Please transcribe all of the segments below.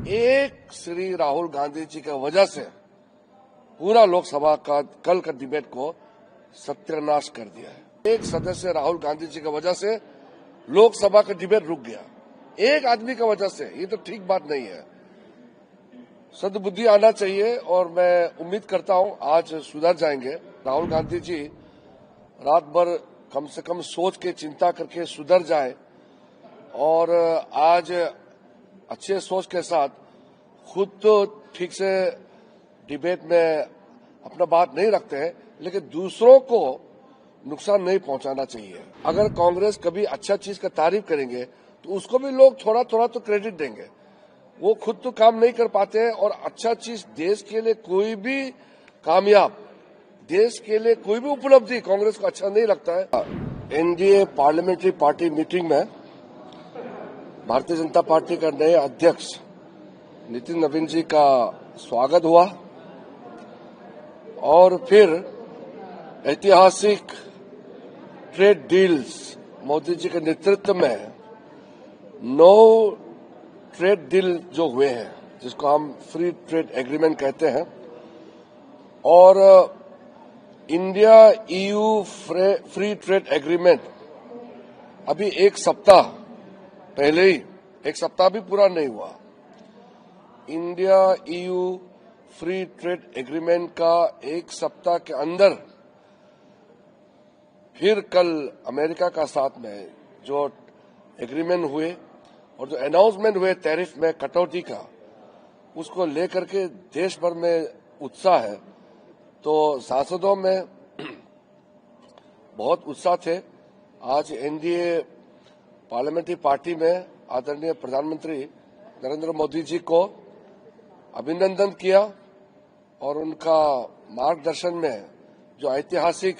एक श्री राहुल गांधी जी की वजह से पूरा लोकसभा का कल का डिबेट को सत्यानाश कर दिया है। एक सदस्य राहुल गांधी जी की वजह से लोकसभा का डिबेट रुक गया, एक आदमी की वजह से। ये तो ठीक बात नहीं है। सद्बुद्धि आना चाहिए और मैं उम्मीद करता हूं आज सुधर जाएंगे। राहुल गांधी जी रात भर कम से कम सोच के चिंता करके सुधर जाए और आज अच्छे सोच के साथ खुद तो ठीक से डिबेट में अपना बात नहीं रखते हैं, लेकिन दूसरों को नुकसान नहीं पहुंचाना चाहिए। अगर कांग्रेस कभी अच्छा चीज का तारीफ करेंगे तो उसको भी लोग थोड़ा थोड़ा तो क्रेडिट देंगे। वो खुद तो काम नहीं कर पाते हैं और अच्छा चीज देश के लिए कोई भी कामयाब, देश के लिए कोई भी उपलब्धि कांग्रेस को अच्छा नहीं लगता है। एनडीए पार्लियामेंट्री पार्टी मीटिंग में भारतीय जनता पार्टी का नए अध्यक्ष नितिन नवीन जी का स्वागत हुआ और फिर ऐतिहासिक ट्रेड डील्स मोदी जी के नेतृत्व में 9 ट्रेड डील जो हुए हैं, जिसको हम फ्री ट्रेड एग्रीमेंट कहते हैं, और India EU free trade agreement अभी एक सप्ताह पहले ही, एक सप्ताह भी पूरा नहीं हुआ, India EU free trade agreement का एक सप्ताह के अंदर फिर कल अमेरिका का साथ में जो एग्रीमेंट हुए और जो अनाउंसमेंट हुए टैरिफ में कटौती का, उसको लेकर के देश भर में उत्साह है। तो सांसदों में बहुत उत्साह थे। आज एनडीए पार्लियामेंट्री पार्टी में आदरणीय प्रधानमंत्री नरेंद्र मोदी जी को अभिनंदन किया और उनका मार्गदर्शन में जो ऐतिहासिक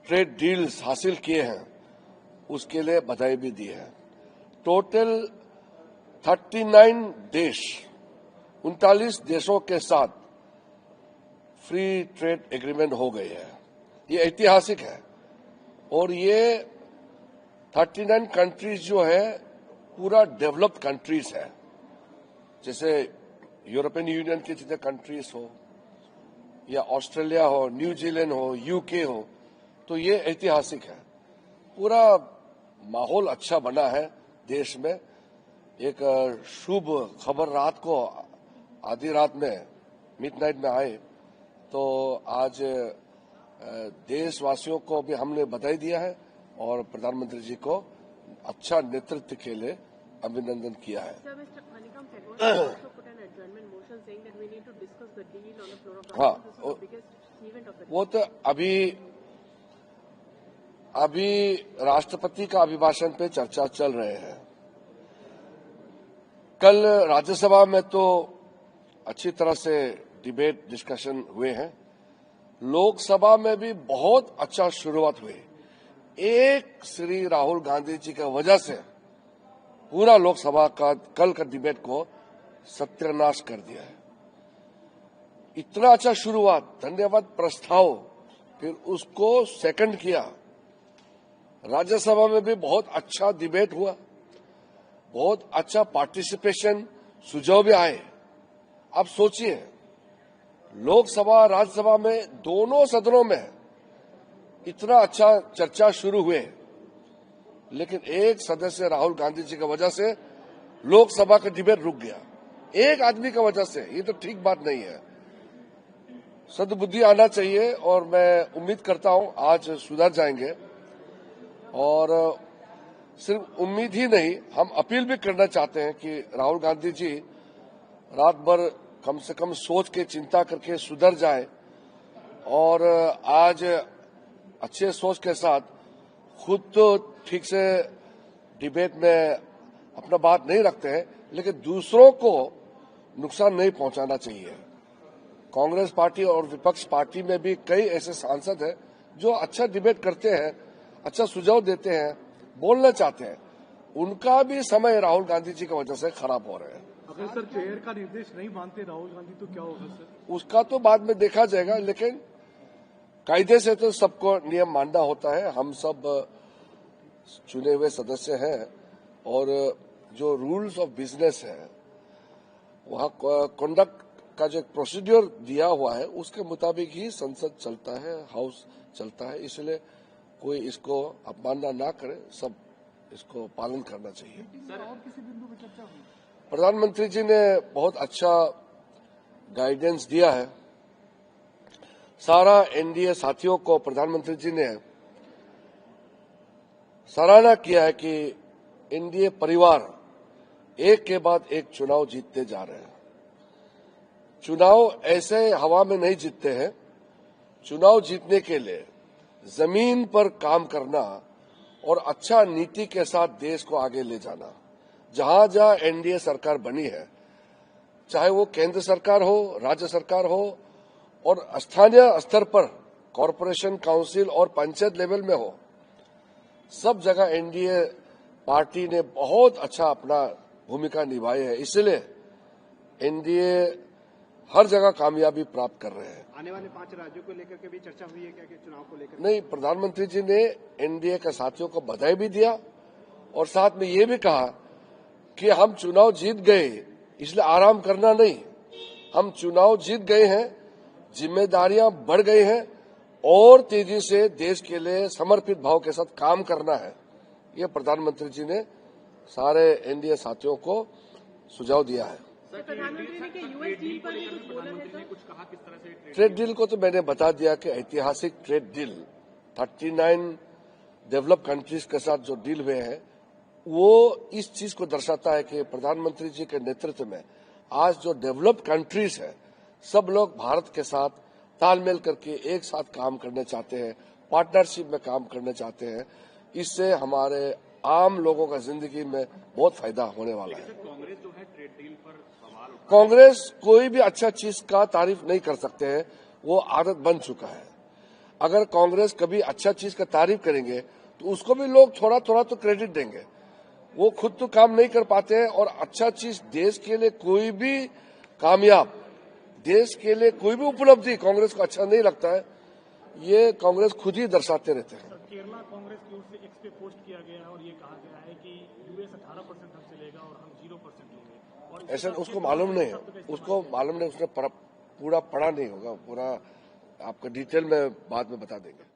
ट्रेड डील्स हासिल किए हैं उसके लिए बधाई भी दी है। टोटल 39 देश, 39 देशों के साथ फ्री ट्रेड एग्रीमेंट हो गई है। ये ऐतिहासिक है और ये 39 कंट्रीज जो है पूरा डेवलप्ड कंट्रीज है, जैसे यूरोपियन यूनियन के जितने कंट्रीज हो या ऑस्ट्रेलिया हो, न्यूजीलैंड हो, यूके हो। तो ये ऐतिहासिक है। पूरा माहौल अच्छा बना है देश में। एक शुभ खबर रात को आधी रात में मिडनाइट में आए, तो आज देशवासियों को भी हमने बधाई दिया है और प्रधानमंत्री जी को अच्छा नेतृत्व के लिए अभिनंदन किया है। हाँ, वो तो अभी राष्ट्रपति का अभिभाषण पे चर्चा चल रहे हैं। कल राज्यसभा में तो अच्छी तरह से डिबेट डिस्कशन हुए हैं। लोकसभा में भी बहुत अच्छा शुरुआत हुई। एक श्री राहुल गांधी जी की वजह से पूरा लोकसभा का कल का डिबेट को सत्यानाश कर दिया है। इतना अच्छा शुरुआत, धन्यवाद प्रस्ताव, फिर उसको सेकंड किया। राज्यसभा में भी बहुत अच्छा डिबेट हुआ, बहुत अच्छा पार्टिसिपेशन, सुझाव भी आए। अब सोचिए, लोकसभा राज्यसभा में दोनों सदनों में इतना अच्छा चर्चा शुरू हुए, लेकिन एक सदस्य राहुल गांधी जी की वजह से लोकसभा का डिबेट रुक गया, एक आदमी की वजह से। ये तो ठीक बात नहीं है। सद्बुद्धि आना चाहिए और मैं उम्मीद करता हूं आज सुधर जाएंगे। और सिर्फ उम्मीद ही नहीं, हम अपील भी करना चाहते हैं कि राहुल गांधी जी रात भर कम से कम सोच के चिंता करके सुधर जाए और आज अच्छे सोच के साथ खुद तो ठीक से डिबेट में अपना बात नहीं रखते हैं, लेकिन दूसरों को नुकसान नहीं पहुंचाना चाहिए। कांग्रेस पार्टी और विपक्ष पार्टी में भी कई ऐसे सांसद हैं जो अच्छा डिबेट करते हैं, अच्छा सुझाव देते हैं, बोलना चाहते हैं। उनका भी समय राहुल गांधी जी की वजह से खराब हो रहे हैं। अगर सर चेयर का निर्देश नहीं मानते राहुल गांधी तो क्या होगा सर? उसका तो बाद में देखा जाएगा, लेकिन कायदे से तो सबको नियम मानना होता है। हम सब चुने हुए सदस्य हैं और जो रूल्स ऑफ बिजनेस है वहाँ कंडक्ट का जो प्रोसीड्यूर दिया हुआ है उसके मुताबिक ही संसद चलता है, हाउस चलता है, इसलिए कोई इसको अपमानना ना करे, सब इसको पालन करना चाहिए। और किसी बिंदु पर चर्चा हुई? प्रधानमंत्री जी ने बहुत अच्छा गाइडेंस दिया है। सारा एनडीए साथियों को प्रधानमंत्री जी ने सराहना किया है कि एनडीए परिवार एक के बाद एक चुनाव जीतते जा रहे हैं। चुनाव ऐसे हवा में नहीं जीतते हैं। चुनाव जीतने के लिए जमीन पर काम करना और अच्छा नीति के साथ देश को आगे ले जाना। जहां जहां एनडीए सरकार बनी है, चाहे वो केंद्र सरकार हो, राज्य सरकार हो और स्थानीय स्तर पर कॉरपोरेशन, काउंसिल और पंचायत लेवल में हो, सब जगह एनडीए पार्टी ने बहुत अच्छा अपना भूमिका निभाई है। इसलिए एनडीए हर जगह कामयाबी प्राप्त कर रहे हैं। आने वाले 5 राज्यों को लेकर के भी चर्चा हुई है क्या कि चुनाव को लेकर? नहीं, प्रधानमंत्री जी ने एनडीए के साथियों को बधाई भी दिया और साथ में ये भी कहा कि हम चुनाव जीत गए, इसलिए आराम करना नहीं। हम चुनाव जीत गए हैं, जिम्मेदारियां बढ़ गई हैं और तेजी से देश के लिए समर्पित भाव के साथ काम करना है। ये प्रधानमंत्री जी ने सारे एनडीए साथियों को सुझाव दिया है। प्रधानमंत्री ने यूएस डील पर भी कुछ बोला है तो? कुछ कहा किस तरह से ट्रेड डील को तो मैंने बता दिया कि ऐतिहासिक ट्रेड डील 39 डेवलप कंट्रीज के साथ जो डील हुए हैं वो इस चीज को दर्शाता है कि प्रधानमंत्री जी के नेतृत्व में आज जो डेवलप्ड कंट्रीज है, सब लोग भारत के साथ तालमेल करके एक साथ काम करना चाहते हैं, पार्टनरशिप में काम करना चाहते हैं। इससे हमारे आम लोगों का जिंदगी में बहुत फायदा होने वाला है। कांग्रेस जो है ट्रेड डील पर सवाल कांग्रेस कोई भी अच्छा चीज का तारीफ नहीं कर सकते हैं, वो आदत बन चुका है। अगर कांग्रेस कभी अच्छा चीज का तारीफ करेंगे तो उसको भी लोग थोड़ा थोड़ा तो क्रेडिट देंगे। वो खुद तो काम नहीं कर पाते हैं और अच्छा चीज देश के लिए कोई भी कामयाब, देश के लिए कोई भी उपलब्धि कांग्रेस को अच्छा नहीं लगता है, ये कांग्रेस खुद ही दर्शाते रहते हैं। केरला कांग्रेस की ओर से एक्स पे पोस्ट किया गया है और ये कहा गया है कि यूएस 18% हमसे लेगा और हम 0% लेंगे। और ऐसा उसको मालूम नहीं है, उसको मालूम नहीं, उसने पूरा पढ़ा नहीं होगा। पूरा आपका डिटेल में बाद में बता देंगे।